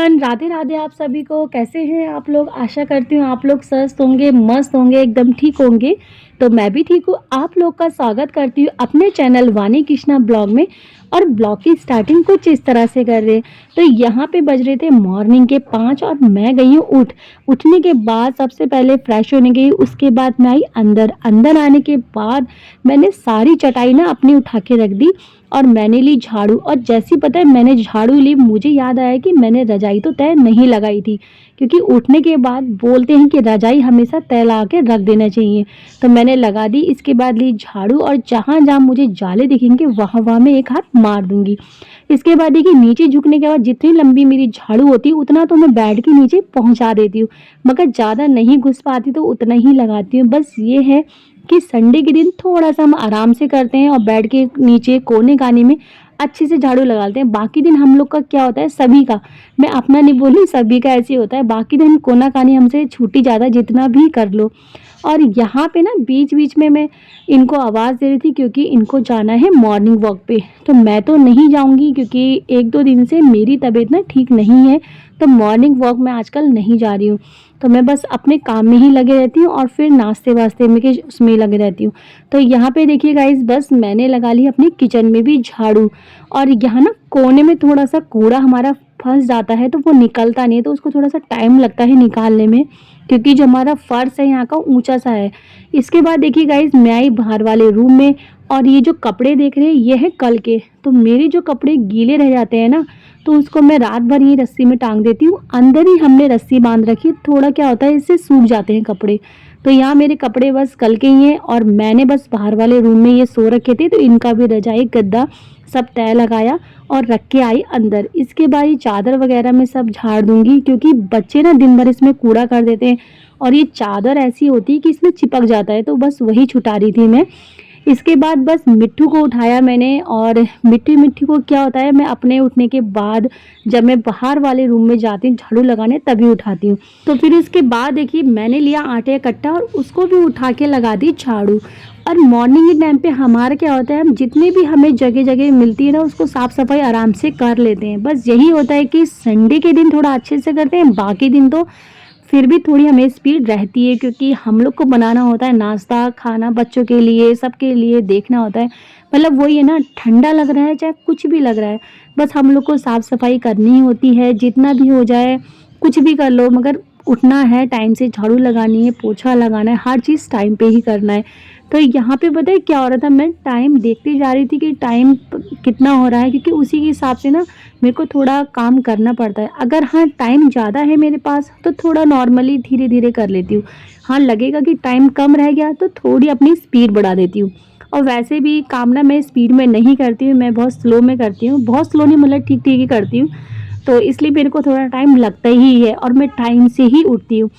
Everyone, Radhe Radhe आप सभी को। कैसे हैं आप लोग? आशा करती हूँ आप लोग स्वस्थ होंगे, मस्त होंगे, एकदम ठीक होंगे। तो मैं भी ठीक हूँ। आप लोग का स्वागत करती हूँ अपने चैनल वानी कृष्णा ब्लॉग में। और ब्लॉग की स्टार्टिंग कुछ इस तरह से कर रहे हैं। तो यहाँ पे बज रहे थे मॉर्निंग के 5 और मैं गई हूँ उठने के बाद सबसे पहले फ्रेश होने गई। उसके बाद मैं आई अंदर। अंदर आने के बाद मैंने सारी चटाई ना अपनी उठा के रख दी और मैंने ली झाड़ू। और जैसी पता है मैंने झाड़ू ली, मुझे याद आया कि मैंने रजाई तो तय नहीं लगाई थी, क्योंकि उठने के बाद बोलते हैं कि रजाई हमेशा तय लगा के रख देना चाहिए। तो मैंने लगा दी। इसके बाद ली झाड़ू और जहाँ जहाँ मुझे जाले दिखेंगे वहाँ वहाँ मैं एक हाथ मार दूंगी। इसके बाद देखिए नीचे झुकने के बाद जितनी लंबी मेरी झाड़ू होती है उतना तो मैं बेड के नीचे पहुँचा देती हूँ, मगर ज़्यादा नहीं घुस पाती तो उतना ही लगाती हूँ। बस ये है कि संडे के दिन थोड़ा-सा हम आराम से करते हैं और बेड के नीचे कोने-कानी में अच्छे से झाड़ू लगा लेते हैं। बाकी दिन हम लोग का क्या होता है, सभी का, मैं अपना नहीं बोल रही, सभी का ऐसे ही होता है। बाकी दिन कोना-कानी हमसे छूटी जाता है, जितना भी कर लो। और यहाँ पे ना बीच-बीच में मैं इनको आवाज़ दे रही थी क्योंकि इनको जाना है मॉर्निंग वॉक पे। तो मैं तो नहीं जाऊँगी क्योंकि 1-2 दिन से मेरी तबीयत ना ठीक नहीं है, तो मॉर्निंग वॉक मैं आजकल नहीं जा रही हूँ। तो मैं बस अपने काम में ही लगे रहती हूँ और फिर नाश्ते-वास्ते में के उसमें ही लगी रहती हूँ। तो यहाँ पे देखिए गाइज़, बस मैंने लगा ली अपनी किचन में भी झाड़ू। और यहाँ ना कोने में थोड़ा-सा कूड़ा हमारा फँस जाता है तो वो निकलता नहीं है, तो उसको थोड़ा-सा टाइम लगता है निकालने में, क्योंकि जो हमारा फर्श है यहाँ का ऊँचा-सा है। इसके बाद देखिए गाइज़, मैं आई बाहर वाले रूम में और ये जो कपड़े देख रहे हैं ये है कल के। तो मेरे जो कपड़े गीले रह जाते हैं ना, तो उसको मैं रात भर ही रस्सी में टांग देती हूँ। अंदर ही हमने रस्सी बांध रखी है, थोड़ा क्या होता है इससे सूख जाते हैं कपड़े। तो यहाँ मेरे कपड़े बस कल के ही हैं और मैंने बस बाहर वाले रूम में ये सो रखे थे, तो इनका भी रजाई गद्दा सब तय लगाया और रख के आई अंदर। इसके बाद ये चादर वगैरह में सब झाड़ दूंगी, क्योंकि बच्चे ना दिन भर इसमें कूड़ा कर देते हैं और ये चादर ऐसी होती है कि इसमें चिपक जाता है, तो बस वही छुटा रही थी मैं। इसके बाद बस मिट्ठू को उठाया मैंने और मिट्टी को क्या होता है, मैं अपने उठने के बाद जब मैं बाहर वाले रूम में जाती हूँ झाड़ू लगाने तभी उठाती हूँ। तो फिर इसके बाद देखिए मैंने लिया आटे का कट्टा और उसको भी उठा के लगा दी झाड़ू। और मॉर्निंग के टाइम पे हमारा क्या होता है, हम जितनी भी हमें जगह जगह मिलती है ना उसको साफ़ सफाई आराम से कर लेते हैं। बस यही होता है कि संडे के दिन थोड़ा अच्छे से करते हैं, बाकी दिन तो फिर भी थोड़ी हमें स्पीड रहती है, क्योंकि हम लोग को बनाना होता है नाश्ता खाना, बच्चों के लिए सबके लिए देखना होता है। मतलब वही है ना, ठंडा लग रहा है चाहे कुछ भी लग रहा है, बस हम लोग को साफ़ सफाई करनी ही होती है। जितना भी हो जाए कुछ भी कर लो, मगर उठना है टाइम से, झाड़ू लगानी है, पोछा लगाना है, हर चीज़ टाइम पे ही करना है। तो यहाँ पे पता है क्या हो रहा था, मैं टाइम देखती जा रही थी कि टाइम कितना हो रहा है, क्योंकि उसी के हिसाब से ना मेरे को थोड़ा काम करना पड़ता है। अगर हाँ टाइम ज़्यादा है मेरे पास तो थोड़ा नॉर्मली धीरे धीरे कर लेती हूँ। हाँ लगेगा कि टाइम कम रह गया तो थोड़ी अपनी स्पीड बढ़ा देती हूँ। और वैसे भी काम ना मैं स्पीड में नहीं करती हूँ, मैं बहुत स्लो में करती हूँ। बहुत स्लो नहीं, मतलब ठीक ठीक ही करती हूँ। तो इसलिए मेरे को थोड़ा टाइम लगता ही है और मैं टाइम से ही उठती हूँ।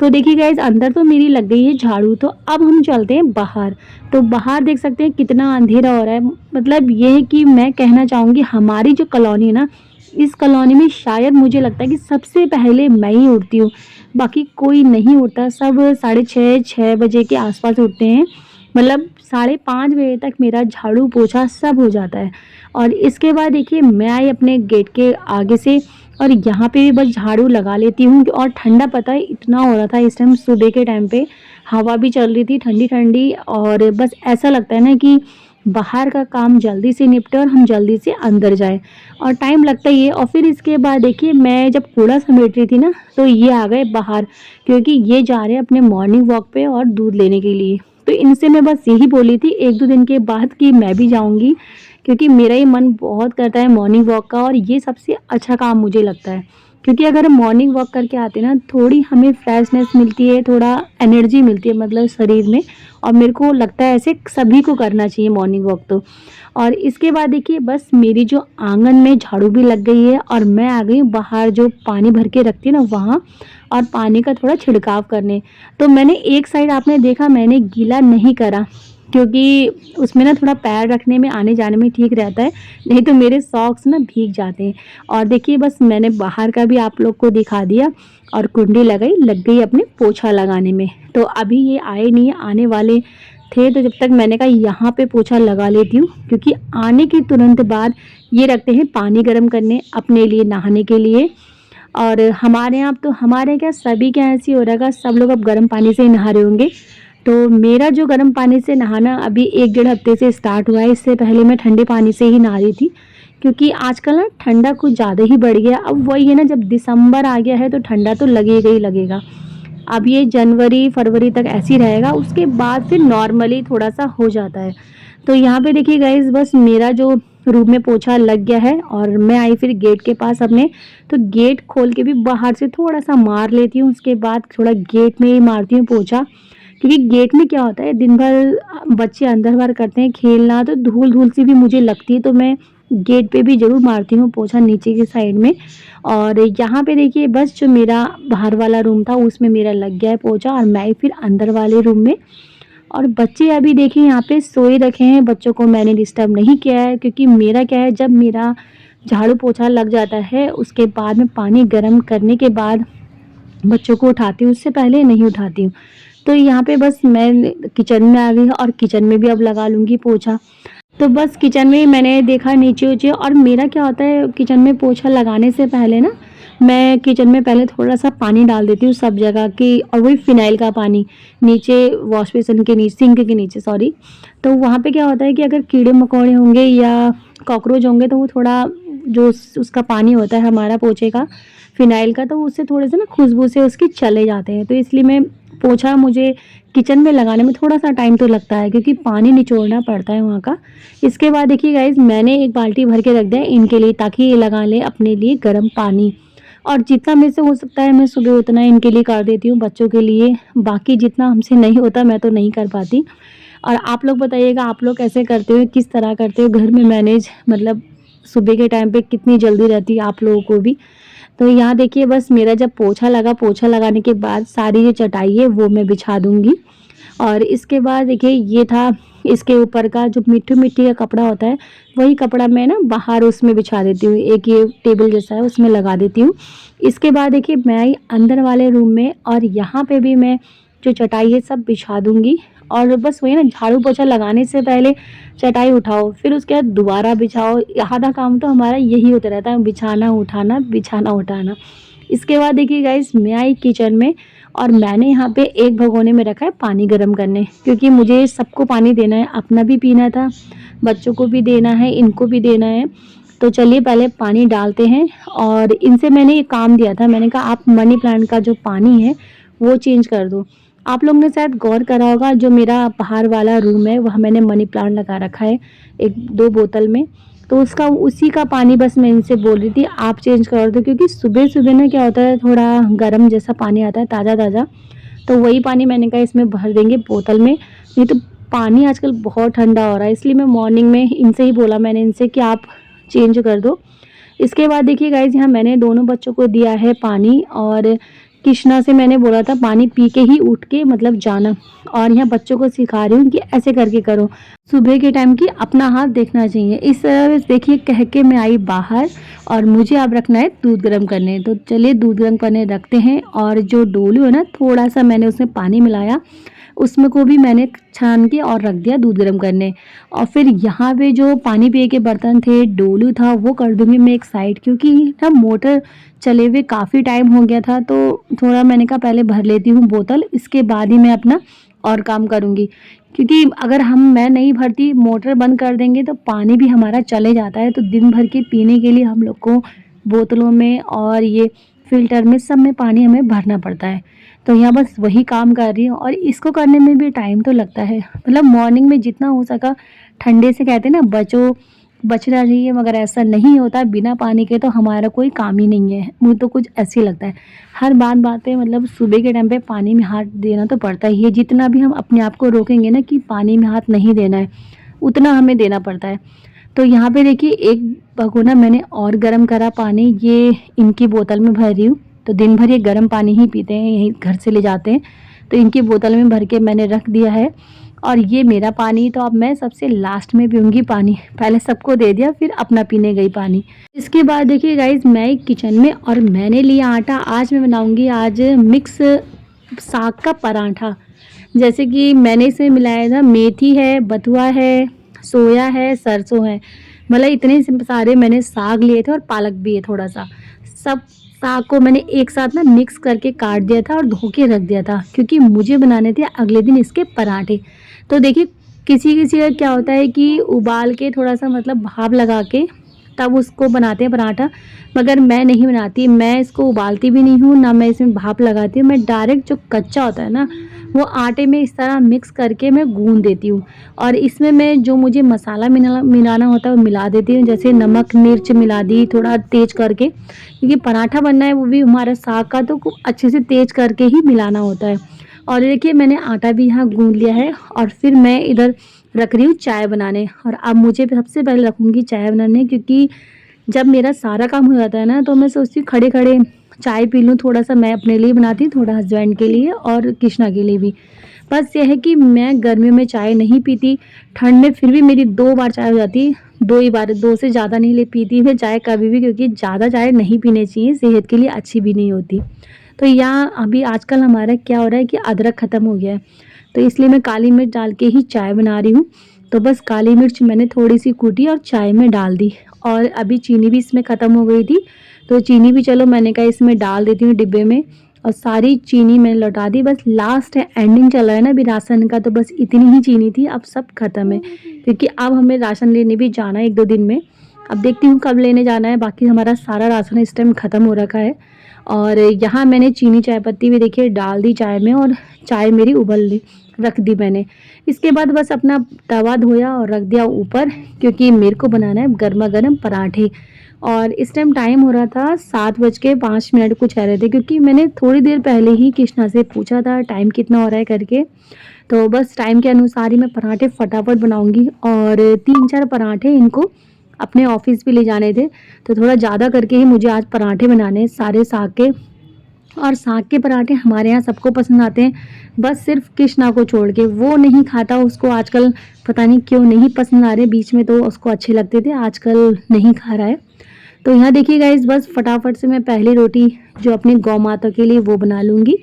तो देखिए गाइज, अंदर तो मेरी लग गई है झाड़ू, तो अब हम चलते हैं बाहर। तो बाहर देख सकते हैं कितना अंधेरा हो रहा है। मतलब ये है कि मैं कहना चाहूँगी हमारी जो कॉलोनी है ना, इस कॉलोनी में शायद मुझे लगता है कि सबसे पहले मैं ही उठती हूँ, बाकी कोई नहीं उठता। सब 6:30 बजे के आसपास उठते हैं। मतलब 5:30 बजे तक मेरा झाड़ू पोछा सब हो जाता है। और इसके बाद देखिए मैं आई अपने गेट के आगे से और यहाँ पे भी बस झाड़ू लगा लेती हूँ। और ठंडा पता है इतना हो रहा था इस टाइम, सुबह के टाइम पे हवा भी चल रही थी ठंडी ठंडी, और बस ऐसा लगता है ना कि बाहर का काम जल्दी से निपटे और हम जल्दी से अंदर जाएं, और टाइम लगता ही है। और फिर इसके बाद देखिए मैं जब कूड़ा समेट रही थी ना, तो ये आ गए बाहर, क्योंकि ये जा रहे हैं अपने मॉर्निंग वॉक पे और दूध लेने के लिए। तो इनसे मैं बस यही बोली थी 1-2 दिन के बाद कि मैं भी जाऊंगी, क्योंकि मेरा ही मन बहुत करता है मॉर्निंग वॉक का, और ये सबसे अच्छा काम मुझे लगता है। क्योंकि अगर हम मॉर्निंग वॉक करके आते हैं ना, थोड़ी हमें फ्रेशनेस मिलती है, थोड़ा एनर्जी मिलती है मतलब शरीर में। और मेरे को लगता है ऐसे सभी को करना चाहिए मॉर्निंग वॉक तो। और इसके बाद देखिए बस मेरी जो आंगन में झाड़ू भी लग गई है और मैं आ गई हूँ बाहर जो पानी भर के रखती है ना वहाँ, और पानी का थोड़ा छिड़काव करने। तो मैंने एक साइड आपने देखा मैंने गीला नहीं करा, क्योंकि उसमें ना थोड़ा पैर रखने में आने जाने में ठीक रहता है, नहीं तो मेरे सॉक्स ना भीग जाते हैं। और देखिए बस मैंने बाहर का भी आप लोग को दिखा दिया और कुंडी लग गई अपने पोछा लगाने में। तो अभी ये आए नहीं, आने वाले थे, तो जब तक मैंने कहा यहाँ पे पोछा लगा लेती हूँ, क्योंकि आने के तुरंत बाद ये रखते हैं पानी गर्म करने अपने लिए नहाने के लिए। और हमारे यहाँ तो हमारे क्या सभी के यहाँ ऐसे ही हो रहा है, सब लोग अब गर्म पानी से ही नहा रहे होंगे। तो मेरा जो गर्म पानी से नहाना अभी 1 डेढ़ हफ्ते से स्टार्ट हुआ है। इससे पहले मैं ठंडे पानी से ही नहा रही थी, क्योंकि आजकल ना ठंडा कुछ ज़्यादा ही बढ़ गया। अब वही है ना, जब दिसंबर आ गया है तो ठंडा तो लगेगा ही लगेगा। अब ये जनवरी फरवरी तक ऐसे ही रहेगा, उसके बाद फिर नॉर्मली थोड़ा सा हो जाता है। तो यहाँ पे देखिए गाइस, बस मेरा जो रूम में पोछा लग गया है और मैं आई फिर गेट के पास अपने। तो गेट खोल के भी बाहर से थोड़ा सा मार लेती हूँ, उसके बाद थोड़ा गेट में ही मारती हूँ पोछा, क्योंकि गेट में क्या होता है, दिन भर बच्चे अंदर बाहर करते हैं खेलना, तो धूल धूल सी भी मुझे लगती है, तो मैं गेट पे भी ज़रूर मारती हूँ पोछा नीचे की साइड में। और यहाँ पे देखिए बस जो मेरा बाहर वाला रूम था उसमें मेरा लग गया है पोछा, और मैं फिर अंदर वाले रूम में। और बच्चे अभी देखिए यहाँ पे सोए रखे हैं, बच्चों को मैंने डिस्टर्ब नहीं किया है, क्योंकि मेरा क्या है, जब मेरा झाड़ू पोछा लग जाता है उसके बाद में पानी गर्म करने के बाद बच्चों को उठाती हूँ, उससे पहले नहीं उठाती हूँ। तो यहाँ पे बस मैं किचन में आ गई और किचन में भी अब लगा लूँगी पोछा। तो बस किचन में मैंने देखा नीचे ऊँचे, और मेरा क्या होता है किचन में पोछा लगाने से पहले ना, मैं किचन में पहले थोड़ा सा पानी डाल देती हूँ सब जगह की, और वही फिनाइल का पानी नीचे वॉश बेसिन के नीचे, सिंक के नीचे सॉरी। तो वहाँ पे क्या होता है कि अगर कीड़े मकोड़े होंगे या कॉकरोच होंगे तो वो थोड़ा जो उसका पानी होता है हमारा पोछे का, फिनाइल का, तो उससे थोड़े से ना खुशबू से उसके चले जाते हैं। तो इसलिए मैं पोछा मुझे किचन में लगाने में थोड़ा सा टाइम तो लगता है, क्योंकि पानी निचोड़ना पड़ता है वहाँ का। इसके बाद देखिए गाइज, मैंने एक बाल्टी भर के रख दिया इनके लिए, ताकि ये लगा लें अपने लिए गर्म पानी। और जितना मेरे से हो सकता है मैं सुबह उतना इनके लिए कर देती हूँ, बच्चों के लिए। बाकी जितना हमसे नहीं होता मैं तो नहीं कर पाती। और आप लोग बताइएगा, आप लोग कैसे करते हो, किस तरह करते हो घर में मैनेज, मतलब सुबह के टाइम पे कितनी जल्दी रहती है आप लोगों को भी। तो यहाँ देखिए बस मेरा जब पोछा लगा, पोछा लगाने के बाद सारी जो चटाई है वो मैं बिछा दूँगी। और इसके बाद देखिए ये था, इसके ऊपर का जो मिट्टी मिट्टी का कपड़ा होता है, वही कपड़ा मैं ना बाहर उसमें बिछा देती हूँ, एक ये टेबल जैसा है उसमें लगा देती हूँ। इसके बाद देखिए मैं आई अंदर वाले रूम में, और यहाँ पे भी मैं जो चटाई है सब बिछा दूँगी। और बस वही ना, झाड़ू पोछा लगाने से पहले चटाई उठाओ, फिर उसके बाद दोबारा बिछाओ। आधा काम तो हमारा यही होता रहता है, बिछाना उठाना। इसके बाद देखिए गाइस, मैं आई किचन में, और मैंने यहाँ पे एक भगोने में रखा है पानी गर्म करने, क्योंकि मुझे सबको पानी देना है, अपना भी पीना था, बच्चों को भी देना है, इनको भी देना है। तो चलिए पहले पानी डालते हैं। और इनसे मैंने ये काम दिया था, मैंने कहा आप मनी प्लांट का जो पानी है वो चेंज कर दो। आप लोग ने शायद गौर करा होगा, जो मेरा बाहर वाला रूम है वहाँ मैंने मनी प्लांट लगा रखा है 1-2 बोतल में। तो उसका उसी का पानी बस मैं इनसे बोल रही थी आप चेंज कर दो, क्योंकि सुबह सुबह ना क्या होता है, थोड़ा गर्म जैसा पानी आता है ताज़ा ताज़ा। तो वही पानी मैंने कहा इसमें भर देंगे बोतल में, नहीं तो पानी आजकल बहुत ठंडा हो रहा है। इसलिए मैं मॉर्निंग में इनसे ही बोला, मैंने इनसे कि आप चेंज कर दो। इसके बाद देखिए गाइज, यहाँ मैंने दोनों बच्चों को दिया है पानी, और कृष्णा से मैंने बोला था पानी पी के ही उठ के मतलब जाना। और यहाँ बच्चों को सिखा रही हूँ कि ऐसे करके करो, सुबह के टाइम की अपना हाथ देखना चाहिए। इस तरह देखिए कह के मैं आई बाहर, और मुझे अब रखना है दूध गर्म करने। तो चलिए दूध गर्म करने रखते हैं। और जो डोलू है ना, थोड़ा सा मैंने उसमें पानी मिलाया, उसमें को भी मैंने छान के और रख दिया दूध गर्म करने। और फिर यहाँ पे जो पानी पिए के बर्तन थे, डोलू था, वो कर दूँगी मैं एक साइड, क्योंकि ना मोटर चले हुए काफ़ी टाइम हो गया था, तो थोड़ा मैंने कहा पहले भर लेती हूँ बोतल, इसके बाद ही मैं अपना और काम करूँगी। क्योंकि अगर मैं नहीं भरती, मोटर बंद कर देंगे तो पानी भी हमारा चले जाता है, तो दिन भर के पीने के लिए हम लोग को बोतलों में और ये फ़िल्टर में सब में पानी हमें भरना पड़ता है। तो यहाँ बस वही काम कर रही हूँ, और इसको करने में भी टाइम तो लगता है। मतलब मॉर्निंग में जितना हो सका ठंडे से, कहते हैं ना बचना चाहिए, मगर ऐसा नहीं होता। बिना पानी के तो हमारा कोई काम ही नहीं है, मुझे तो कुछ ऐसे ही लगता है। हर बात पे मतलब सुबह के टाइम पे पानी में हाथ देना तो पड़ता ही है। जितना भी हम अपने आप को रोकेंगे ना कि पानी में हाथ नहीं देना है, उतना हमें देना पड़ता है। तो यहाँ पे देखिए एक भगोना मैंने और गर्म करा पानी, ये इनकी बोतल में भर रही हूँ। तो दिन भर ये गर्म पानी ही पीते हैं, यहीं घर से ले जाते हैं, तो इनकी बोतल में भर के मैंने रख दिया है। और ये मेरा पानी, तो अब मैं सबसे लास्ट में पीऊँगी पानी, पहले सबको दे दिया फिर अपना पीने गई पानी। इसके बाद देखिए गाइज़, मैं किचन में, और मैंने लिया आटा। आज मैं बनाऊँगी मिक्स साग का पराठा। जैसे कि मैंने इसमें मिलाया था मेथी है, बथुआ है, सोया है, सरसों है, मतलब इतने सारे मैंने साग लिए थे, और पालक भी है थोड़ा सा। सब साग को मैंने एक साथ ना मिक्स करके काट दिया था और धो के रख दिया था, क्योंकि मुझे बनाने थे अगले दिन इसके पराठे। तो देखिए किसी किसी का क्या होता है कि उबाल के थोड़ा सा मतलब भाप लगा के तब उसको बनाते हैं पराठा, मगर मैं नहीं बनाती। मैं इसको उबालती भी नहीं हूँ, ना मैं इसमें भाप लगाती हूँ। मैं डायरेक्ट जो कच्चा होता है ना, वो आटे में इस तरह मिक्स करके मैं गूँध देती हूँ और इसमें मैं जो मुझे मसाला मिलाना होता है वो मिला देती हूँ। जैसे नमक मिर्च मिला दी थोड़ा तेज़ करके, क्योंकि पराठा बनना है वो भी हमारा साग का, तो खूब अच्छे से तेज़ करके ही मिलाना होता है। और देखिए मैंने आटा भी यहाँ गूँध लिया है और फिर मैं इधर रख रही हूँ चाय बनाने। और अब मुझे सबसे पहले रखूँगी चाय बनाने, क्योंकि जब मेरा सारा काम हो जाता है ना, तो मैं सोचती हूँ खड़े-खड़े चाय पी लूँ। थोड़ा-सा मैं अपने लिए बनाती हूँ, थोड़ा हस्बैंड के लिए और कृष्णा के लिए भी। बस ये है कि मैं गर्मियों में चाय नहीं पीती, ठंड में फिर भी मेरी 2 बार चाय हो जाती है, 2 ही बार, 2 से ज़्यादा नहीं ले पीती मैं चाय कभी भी, क्योंकि ज़्यादा चाय नहीं पीनी चाहिए, सेहत के लिए अच्छी भी नहीं होती। तो यहाँ अभी आजकल हमारा क्या हो रहा है कि अदरक ख़त्म हो गया है, तो इसलिए मैं काली मिर्च डाल के ही चाय बना रही हूँ। तो बस काली मिर्च मैंने थोड़ी-सी कूटी और चाय में डाल दी और अभी चीनी भी इसमें ख़त्म हो गई थी, तो चीनी भी चलो मैंने कहा इसमें डाल देती हूँ डिब्बे में और सारी चीनी मैंने लौटा दी। बस लास्ट है, एंडिंग चल रहा है ना अभी राशन का, तो बस इतनी ही चीनी थी, अब सब ख़त्म है, क्योंकि अब हमें राशन लेने भी जाना है 1-2 दिन में। अब देखती हूँ कब लेने जाना है, बाकी हमारा सारा राशन इस टाइम ख़त्म हो रखा है। और यहाँ मैंने चीनी चाय पत्ती भी देखिए डाल दी चाय में और चाय मेरी उबल रख दी मैंने। इसके बाद बस अपना तवा धोया और रख दिया ऊपर, क्योंकि मेरे को बनाना है गरमा-गरम पराठे। और इस टाइम टाइम हो रहा था 7:05 कुछ कह रहे थे, क्योंकि मैंने थोड़ी देर पहले ही कृष्णा से पूछा था टाइम कितना हो रहा है करके। तो बस टाइम के अनुसार ही मैं पराठे फटाफट बनाऊँगी और 3-4 पराठे इनको अपने ऑफ़िस भी ले जाने थे, तो थोड़ा ज़्यादा करके ही मुझे आज पराठे बनाने हैं सारे साग के। और साग के पराठे हमारे यहाँ सबको पसंद आते हैं, बस सिर्फ़ कृष्णा को छोड़ के, वो नहीं खाता। उसको आजकल पता नहीं क्यों नहीं पसंद आ रहे, बीच में तो उसको अच्छे लगते थे, आजकल नहीं खा रहा है। तो यहाँ देखिए गाइस बस फटाफट से मैं पहली रोटी जो अपनी गौ माता के लिए वो बना लूँगी।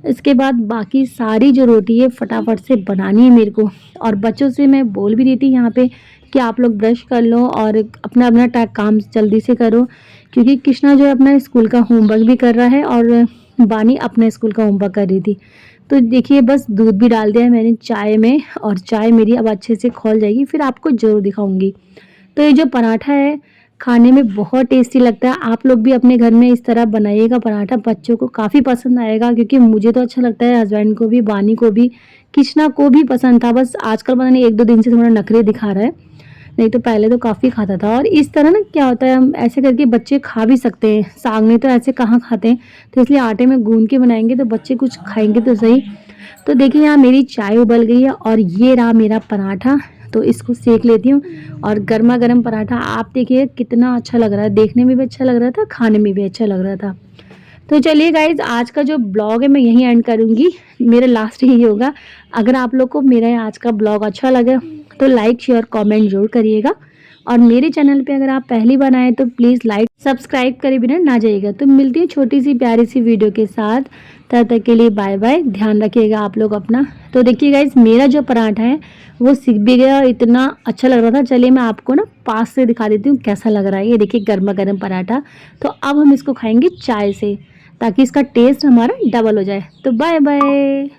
इसके बाद बाकी सारी जो रोटी है फटाफट से बनानी है मेरे को। और बच्चों से मैं बोल भी रही थी यहाँ पे कि आप लोग ब्रश कर लो और अपना-अपना काम जल्दी से करो, क्योंकि कृष्णा जो है अपना स्कूल का होमवर्क भी कर रहा है और बानी अपने स्कूल का होमवर्क कर रही थी। तो देखिए बस दूध भी डाल दिया है मैंने चाय में और चाय मेरी अब अच्छे से खौल जाएगी, फिर आपको ज़रूर दिखाऊँगी। तो ये जो पराठा है खाने में बहुत टेस्टी लगता है। आप लोग भी अपने घर में इस तरह बनाइएगा पराठा, बच्चों को काफ़ी पसंद आएगा, क्योंकि मुझे तो अच्छा लगता है, हस्बैंड को भी, बानी को भी, कृष्णा को भी पसंद था। बस आजकल पता नहीं 1-2 दिन से थोड़ा नखरे दिखा रहा है, नहीं तो पहले तो काफ़ी खाता था। और इस तरह ना क्या होता है, हम ऐसे करके बच्चे खा भी सकते हैं, साग नहीं तो ऐसे कहाँ खाते हैं। तो इसलिए आटे में गूँध के बनाएँगे तो बच्चे कुछ खाएँगे तो सही। तो देखिए यहाँ मेरी चाय उबल गई है और ये रहा मेरा पराठा, तो इसको सेक लेती हूँ। और गर्मा-गर्म पराठा आप देखिए कितना अच्छा लग रहा है, देखने में भी अच्छा लग रहा था, खाने में भी अच्छा लग रहा था। तो चलिए गाइज़ आज का जो ब्लॉग है मैं यहीं एंड करूँगी, मेरा लास्ट यही होगा। अगर आप लोग को मेरा ये आज का ब्लॉग अच्छा लगा तो लाइक, शेयर, कमेंट ज़रूर करिएगा। और मेरे चैनल पे अगर आप पहली बार आए तो प्लीज़ लाइक, सब्सक्राइब करे बिना ना जाइएगा। तो मिलती है छोटी-सी प्यारी-सी वीडियो के साथ, तब तक के लिए बाय-बाय, ध्यान रखिएगा आप लोग अपना। तो देखिए गाइज़ मेरा जो पराठा है वो सिक भी गया और इतना अच्छा लग रहा था। चलिए मैं आपको ना पास से दिखा देती हूँ कैसा लग रहा है। ये देखिए गरमा-गरम पराठा। तो अब हम इसको खाएँगे चाय से, ताकि इसका टेस्ट हमारा डबल हो जाए। तो बाय-बाय।